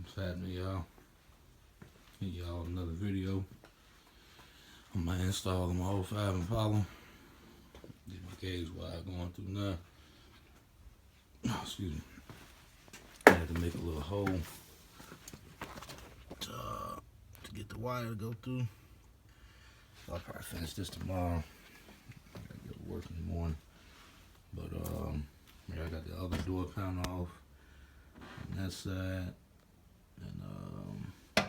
What's happening, y'all? Y'all another video. I'm gonna install my 05 Impala. Get my gauge wire going through now. Excuse me. I had to make a little hole to get the wire to go through. I'll probably finish this tomorrow. I gotta go to work in the morning. But yeah, I got the other door panel off on that side. And I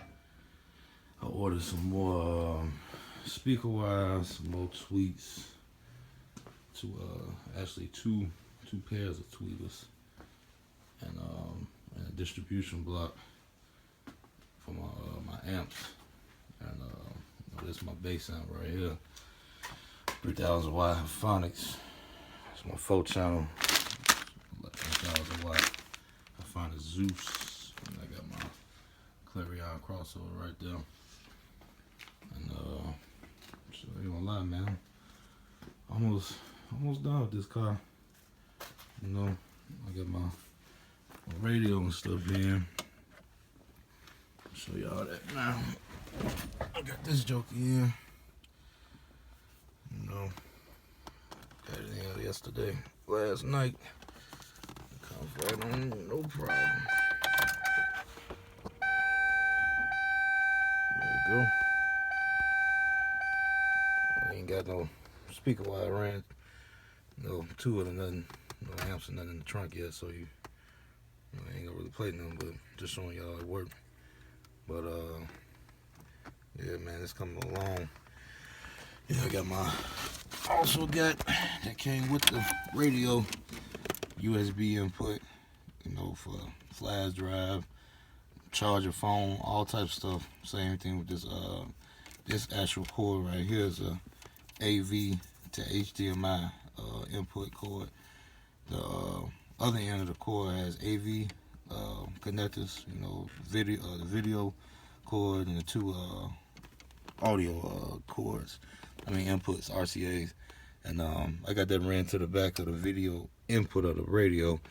ordered some more speaker wires, some more tweets, to actually two pairs of tweeters, and a distribution block for my amps. And this is my bass amp right here, 3000 watt Phonics. It's my 4-channel 11,000 watt Phonics Zeus. And I got my Clarion crossover right there. And so I ain't gonna lie, man. Almost done with this car. You know, I got my radio and stuff in. I'll show y'all that now. I got this joker in. You know, got it in yesterday, last night. It comes right on, no problem. There you go. I ain't got no speaker wire ran, no two of them, nothing, no amps or nothing in the trunk yet, so you know, I ain't gonna really play nothing, but just showing y'all it work. But yeah, man, it's coming along. Yeah, I got also got, that came with the radio, USB input, you know, for flash drive, charger phone, all types of stuff. Same thing with this actual cord right here is a AV to HDMI input cord. The other end of the cord has AV connectors, you know, the video cord, and the two audio cords. I mean inputs, RCAs, and I got that ran to the back of the video input of the radio,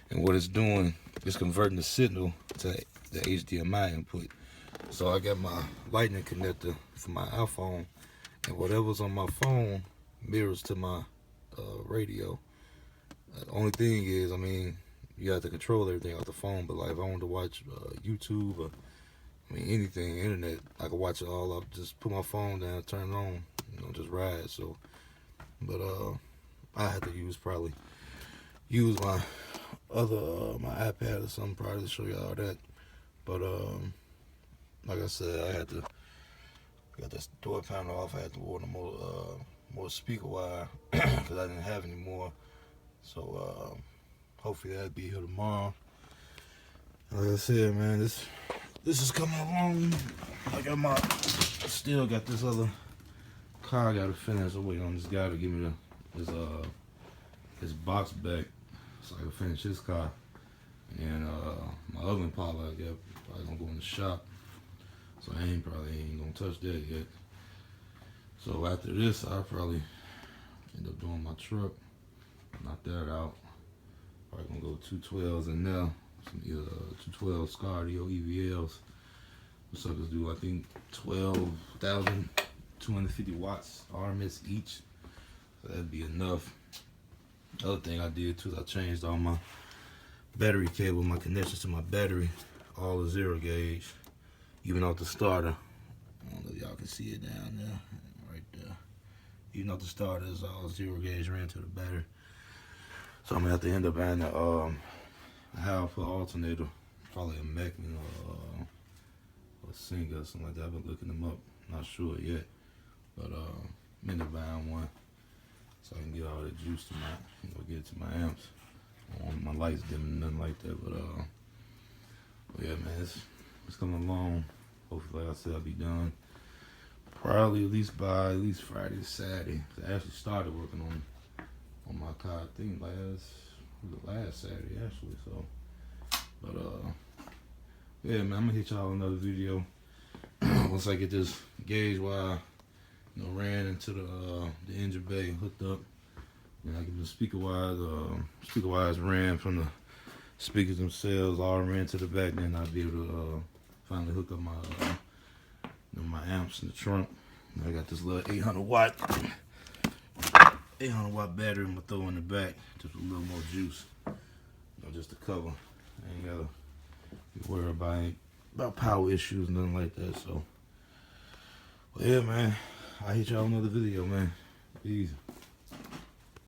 and what it's doing is converting the signal to the HDMI input. So I got my lightning connector for my iPhone, and whatever's on my phone mirrors to my radio. The only thing is, I mean, you have to control everything off the phone, but like if I want to watch YouTube or I mean anything, internet, I can watch it all up. Just put my phone down, turn it on, you know, just ride. So, but I have to probably use my other my iPad or something probably to show y'all that. But like I said, I got this door panel off. I had to order more speaker wire because I didn't have any more. So hopefully that'll be here tomorrow. Like I said, man, this is coming along. I still got this other car I gotta finish. I'm waiting on this guy to give me his box back so I can finish his car. And my other Impala, I got probably gonna go in the shop. So I ain't gonna touch that yet. So after this, I'll probably end up doing my truck. Knock that out. Probably gonna go 212s in there. Some 212 Scardio EVLs. The suckers do, I think, 12,250 watts RMS each. So that'd be enough. The other thing I did too is I changed all my battery cable, my connections to my battery, all the 0 gauge, even off the starter. I don't know if y'all can see it down there, right there. Even off the starter is all 0 gauge ran to the battery. So I'm gonna have to end up buying a half alternator, probably a Mechman or a Singer or something like that. I've been looking them up, not sure yet, but I'm end up buying one so I can get all the juice to my, you know, get it to my amps. I don't want my lights dimming, nothing like that, but yeah, man, it's coming along. Hopefully, like I said, I'll be done probably at least Friday, Saturday. I actually started working on my car, I think last Saturday actually. So, but yeah, man, I'm gonna hit y'all another video once I get this gauge wire, you know, ran into the engine bay, hooked up. And I get the speaker wires ran from speakers themselves all ran to the back, then I'll be able to finally hook up my amps in the trunk. I got this little 800 watt battery I'm gonna throw in the back, just a little more juice, just to cover. I ain't gotta be worried about power issues, nothing like that. So, well, yeah, man, I'll hit y'all another video, man. Peace.